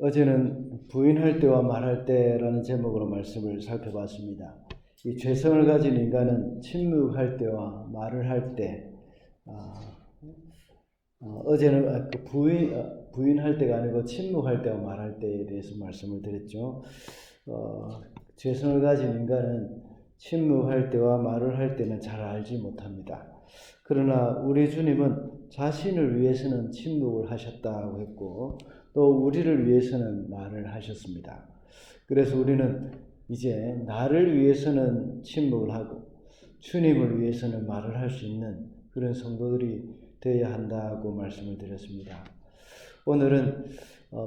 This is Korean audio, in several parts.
어제는 부인할 때와 말할 때라는 제목으로 말씀을 살펴봤습니다. 이 죄성을 가진 인간은 침묵할 때와 말을 할 때, 어제는 부인할 때가 아니고 침묵할 때와 말할 때에 대해서 말씀을 드렸죠. 죄성을 가진 인간은 침묵할 때와 말을 할 때는 잘 알지 못합니다. 그러나 우리 주님은 자신을 위해서는 침묵을 하셨다고 했고 또 우리를 위해서는 말을 하셨습니다. 그래서 우리는 이제 나를 위해서는 침묵을 하고 주님을 위해서는 말을 할 수 있는 그런 성도들이 되어야 한다고 말씀을 드렸습니다. 오늘은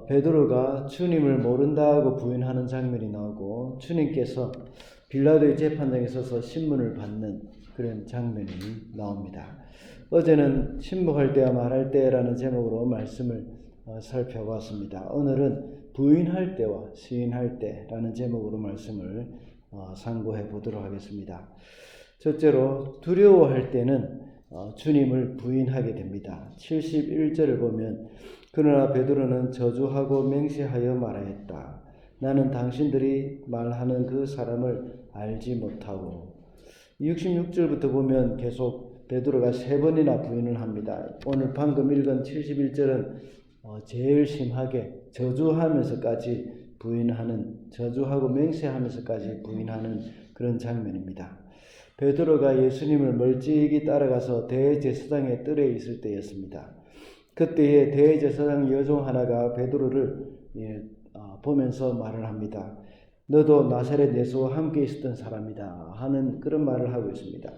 베드로가 주님을 모른다고 부인하는 장면이 나오고 주님께서 빌라도의 재판장에 서서 신문을 받는 그런 장면이 나옵니다. 어제는 침묵할 때와 말할 때라는 제목으로 말씀을 살펴봤습니다. 오늘은 부인할 때와 시인할 때라는 제목으로 말씀을 상고해 보도록 하겠습니다. 첫째로 두려워할 때는 주님을 부인하게 됩니다. 71절을 보면 그러나 베드로는 저주하고 맹세하여 말하였다. 나는 당신들이 말하는 그 사람을 알지 못하고 66절부터 보면 계속 베드로가 3번이나 부인을 합니다. 오늘 방금 읽은 71절은 제일 심하게 저주하면서까지 부인하는, 저주하고 맹세하면서까지 부인하는 그런 장면입니다. 베드로가 예수님을 멀찍이 따라가서 대제사장의 뜰에 있을 때였습니다. 그때에 대제사장 여종 하나가 베드로를 보면서 말을 합니다. 너도 나사렛 예수와 함께 있었던 사람이다 하는 그런 말을 하고 있습니다.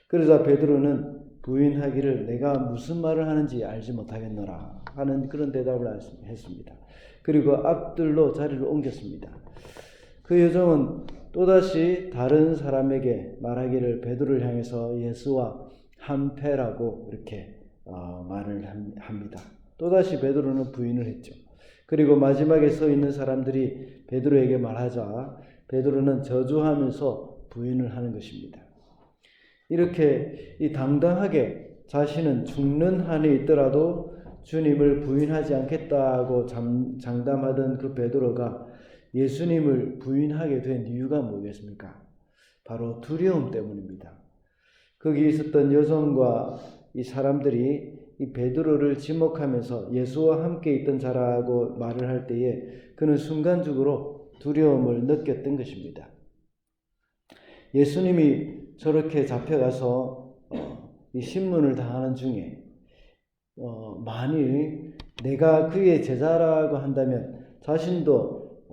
그러자 베드로는 부인하기를 내가 무슨 말을 하는지 알지 못하겠노라 하는 그런 대답을 했습니다. 그리고 앞들로 자리를 옮겼습니다. 그 여종은 또다시 다른 사람에게 말하기를 베드로를 향해서 예수와 한패라고 이렇게 말을 합니다. 또다시 베드로는 부인을 했죠. 그리고 마지막에 서 있는 사람들이 베드로에게 말하자 베드로는 저주하면서 부인을 하는 것입니다. 이렇게 당당하게 자신은 죽는 한이 있더라도 주님을 부인하지 않겠다고 장담하던 그 베드로가 예수님을 부인하게 된 이유가 뭐겠습니까? 바로 두려움 때문입니다. 거기 있었던 여성과 이 사람들이 이 베드로를 지목하면서 예수와 함께 있던 자라고 말을 할 때에 그는 순간적으로 두려움을 느꼈던 것입니다. 예수님이 저렇게 잡혀가서 이 신문을 당하는 중에 만일 내가 그의 제자라고 한다면 자신도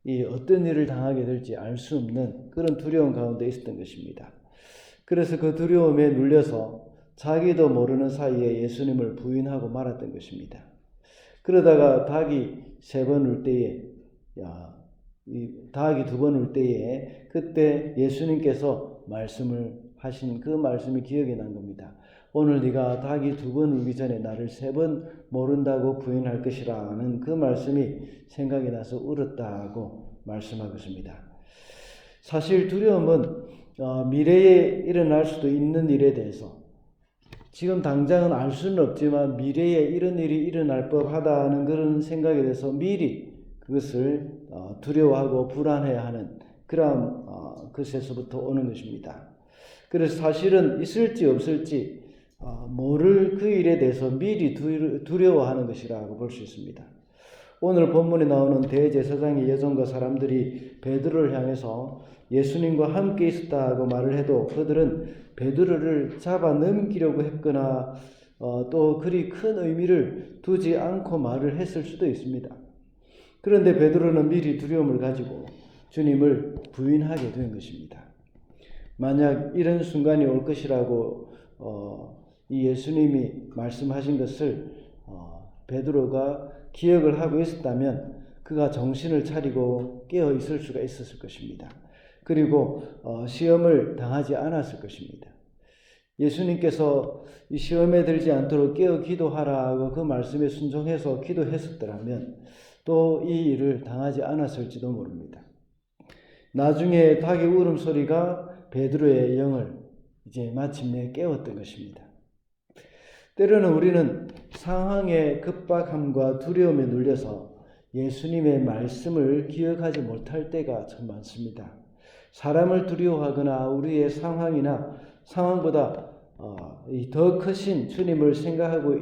이 어떤 일을 당하게 될지 알 수 없는 그런 두려움 가운데 있었던 것입니다. 그래서 그 두려움에 눌려서 자기도 모르는 사이에 예수님을 부인하고 말았던 것입니다. 그러다가 닭이 3번 울 때에 닭이 2번 울 때에 그때 예수님께서 말씀을 하신 그 말씀이 기억이 난 겁니다. 오늘 네가 닭이 2번 울기 전에 나를 3번 모른다고 부인할 것이라는 그 말씀이 생각이 나서 울었다고 말씀하고 있습니다. 사실 두려움은 미래에 일어날 수도 있는 일에 대해서 지금 당장은 알 수는 없지만 미래에 이런 일이 일어날 법하다는 그런 생각에 대해서 미리 그것을 두려워하고 불안해하는 그런 것에서부터 오는 것입니다. 그래서 사실은 있을지 없을지 모를 그 일에 대해서 미리 두려워하는 것이라고 볼 수 있습니다. 오늘 본문에 나오는 대제사장의 여종과 사람들이 베드로를 향해서 예수님과 함께 있었다고 말을 해도 그들은 베드로를 잡아 넘기려고 했거나 또 그리 큰 의미를 두지 않고 말을 했을 수도 있습니다. 그런데 베드로는 미리 두려움을 가지고 주님을 부인하게 된 것입니다. 만약 이런 순간이 올 것이라고 이 예수님이 말씀하신 것을 베드로가 기억을 하고 있었다면 그가 정신을 차리고 깨어 있을 수가 있었을 것입니다. 그리고 시험을 당하지 않았을 것입니다. 예수님께서 이 시험에 들지 않도록 깨어 기도하라고 그 말씀에 순종해서 기도했었더라면 또 이 일을 당하지 않았을지도 모릅니다. 나중에 닭의 울음소리가 베드로의 영을 이제 마침내 깨웠던 것입니다. 때로는 우리는 상황의 급박함과 두려움에 눌려서 예수님의 말씀을 기억하지 못할 때가 참 많습니다. 사람을 두려워하거나 우리의 상황보다 더 크신 주님을 생각하고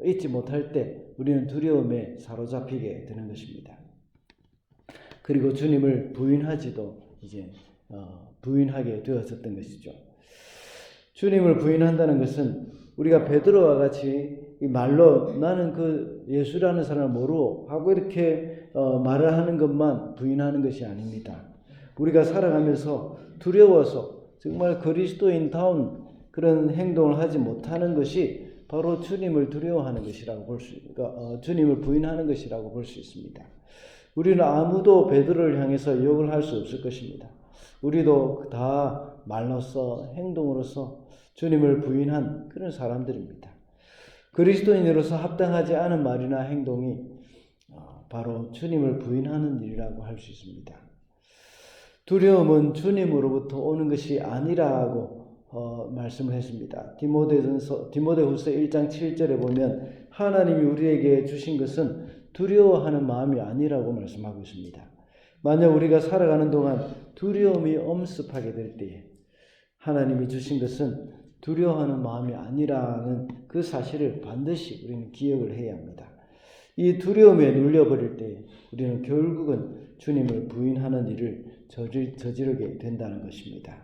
있지 못할 때 우리는 두려움에 사로잡히게 되는 것입니다. 그리고 주님을 부인하지도 이제 부인하게 되었었던 것이죠. 주님을 부인한다는 것은 우리가 베드로와 같이 이 말로 나는 그 예수라는 사람을 모르고 하고 이렇게 말을 하는 것만 부인하는 것이 아닙니다. 우리가 살아가면서 두려워서 정말 그리스도인다운 그런 행동을 하지 못하는 것이 바로 주님을 두려워하는 것이라고 주님을 부인하는 것이라고 볼 수 있습니다. 우리는 아무도 베드로를 향해서 욕을 할 수 없을 것입니다. 우리도 다 말로써 행동으로서 주님을 부인한 그런 사람들입니다. 그리스도인으로서 합당하지 않은 말이나 행동이 바로 주님을 부인하는 일이라고 할 수 있습니다. 두려움은 주님으로부터 오는 것이 아니라고 말씀을 했습니다. 디모데후서 1장 7절에 보면 하나님이 우리에게 주신 것은 두려워하는 마음이 아니라고 말씀하고 있습니다. 만약 우리가 살아가는 동안 두려움이 엄습하게 될 때에 하나님이 주신 것은 두려워하는 마음이 아니라는 그 사실을 반드시 우리는 기억을 해야 합니다. 이 두려움에 눌려버릴 때 우리는 결국은 주님을 부인하는 일을 저지르게 된다는 것입니다.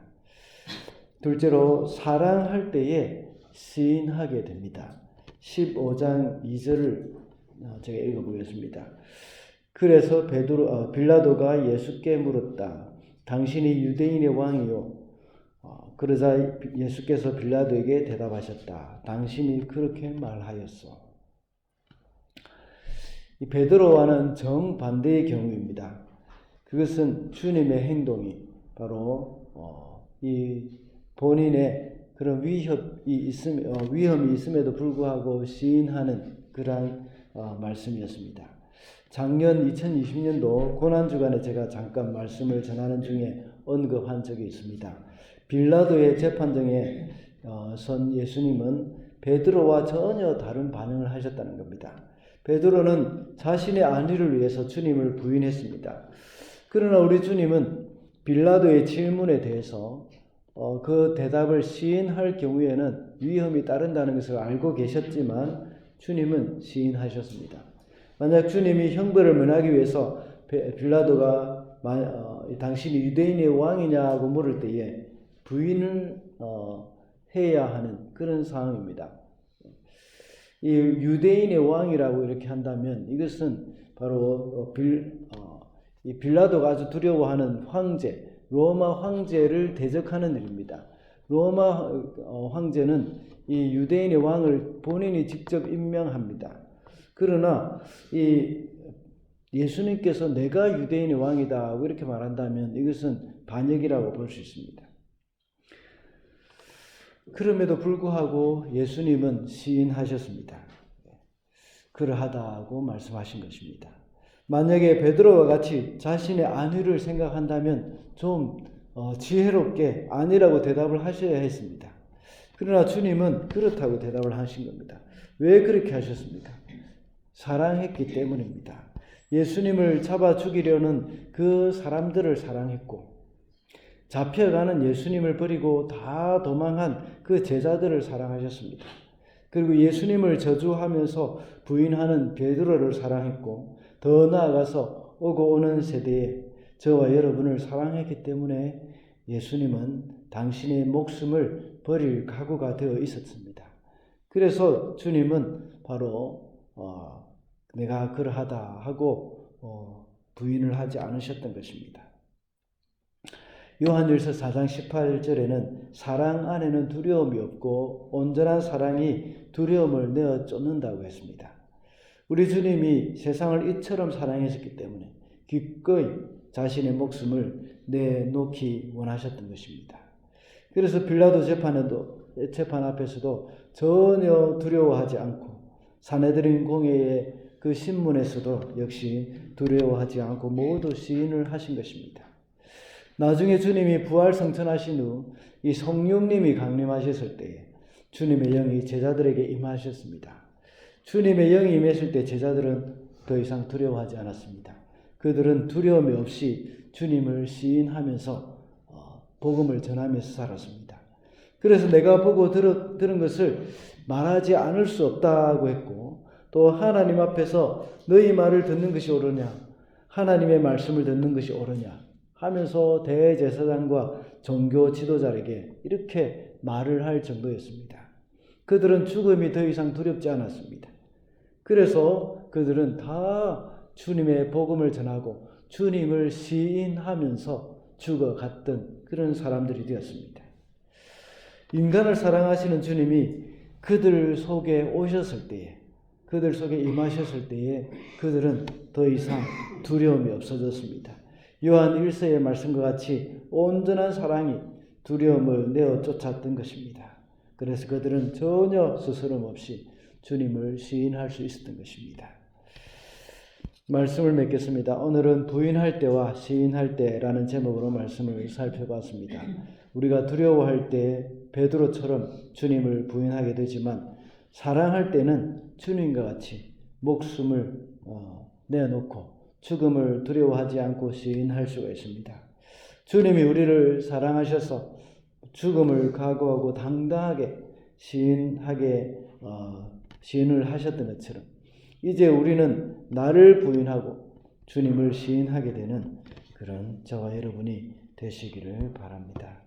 둘째로 사랑할 때에 시인하게 됩니다. 15장 2절을 제가 읽어보겠습니다. 그래서 빌라도가 예수께 물었다. 당신이 유대인의 왕이요? 그러자 예수께서 빌라도에게 대답하셨다. 당신이 그렇게 말하였소. 이 베드로와는 정반대의 경우입니다. 그것은 주님의 행동이 바로 이 본인의 그런 위험이 있음에도 불구하고 시인하는 그러한 말씀이었습니다. 작년 2020년도 고난주간에 제가 잠깐 말씀을 전하는 중에 언급한 적이 있습니다. 빌라도의 재판정에 선 예수님은 베드로와 전혀 다른 반응을 하셨다는 겁니다. 베드로는 자신의 안위를 위해서 주님을 부인했습니다. 그러나 우리 주님은 빌라도의 질문에 대해서 그 대답을 시인할 경우에는 위험이 따른다는 것을 알고 계셨지만 주님은 시인하셨습니다. 만약 주님이 형벌을 면하기 위해서 빌라도가 당신이 유대인의 왕이냐고 물을 때에 부인을 해야 하는 그런 상황입니다. 이 유대인의 왕이라고 이렇게 한다면 이것은 바로 이 빌라도가 아주 두려워하는 황제, 로마 황제를 대적하는 일입니다. 로마 황제는 이 유대인의 왕을 본인이 직접 임명합니다. 그러나 이 예수님께서 내가 유대인의 왕이다 이렇게 말한다면 이것은 반역이라고 볼 수 있습니다. 그럼에도 불구하고 예수님은 시인하셨습니다. 그러하다고 말씀하신 것입니다. 만약에 베드로와 같이 자신의 안위를 생각한다면 좀 지혜롭게 아니라고 대답을 하셔야 했습니다. 그러나 주님은 그렇다고 대답을 하신 겁니다. 왜 그렇게 하셨습니까? 사랑했기 때문입니다. 예수님을 잡아 죽이려는 그 사람들을 사랑했고 잡혀가는 예수님을 버리고 다 도망한 그 제자들을 사랑하셨습니다. 그리고 예수님을 저주하면서 부인하는 베드로를 사랑했고 더 나아가서 오고 오는 세대에 저와 여러분을 사랑했기 때문에 예수님은 당신의 목숨을 버릴 각오가 되어 있었습니다. 그래서 주님은 바로 내가 그러하다 하고 부인을 하지 않으셨던 것입니다. 요한일서 4장 18절에는 사랑 안에는 두려움이 없고 온전한 사랑이 두려움을 내어 쫓는다고 했습니다. 우리 주님이 세상을 이처럼 사랑하셨기 때문에 기꺼이 자신의 목숨을 내놓기 원하셨던 것입니다. 그래서 빌라도 재판 앞에서도 전혀 두려워하지 않고 사내들인 공회의 그 신문에서도 역시 두려워하지 않고 모두 시인을 하신 것입니다. 나중에 주님이 부활 성천하신 후 이 성령님이 강림하셨을 때에 주님의 영이 제자들에게 임하셨습니다. 주님의 영이 임했을 때 제자들은 더 이상 두려워하지 않았습니다. 그들은 두려움이 없이 주님을 시인하면서 복음을 전하면서 살았습니다. 그래서 내가 보고 들은 것을 말하지 않을 수 없다고 했고, 또 하나님 앞에서 너희 말을 듣는 것이 옳으냐, 하나님의 말씀을 듣는 것이 옳으냐 하면서 대제사장과 종교 지도자에게 이렇게 말을 할 정도였습니다. 그들은 죽음이 더 이상 두렵지 않았습니다. 그래서 그들은 다 주님의 복음을 전하고 주님을 시인하면서 죽어갔던 그런 사람들이 되었습니다. 인간을 사랑하시는 주님이 그들 속에 오셨을 때에, 그들 속에 임하셨을 때에 그들은 더 이상 두려움이 없어졌습니다. 요한 1서의 말씀과 같이 온전한 사랑이 두려움을 내어 쫓았던 것입니다. 그래서 그들은 전혀 스스럼 없이 주님을 시인할 수 있었던 것입니다. 말씀을 맺겠습니다. 오늘은 부인할 때와 시인할 때라는 제목으로 말씀을 살펴봤습니다. 우리가 두려워할 때 베드로처럼 주님을 부인하게 되지만, 사랑할 때는 주님과 같이 목숨을 내놓고 죽음을 두려워하지 않고 시인할 수가 있습니다. 주님이 우리를 사랑하셔서 죽음을 각오하고 당당하게 시인을 하셨던 것처럼, 이제 우리는 나를 부인하고 주님을 시인하게 되는 그런 저와 여러분이 되시기를 바랍니다.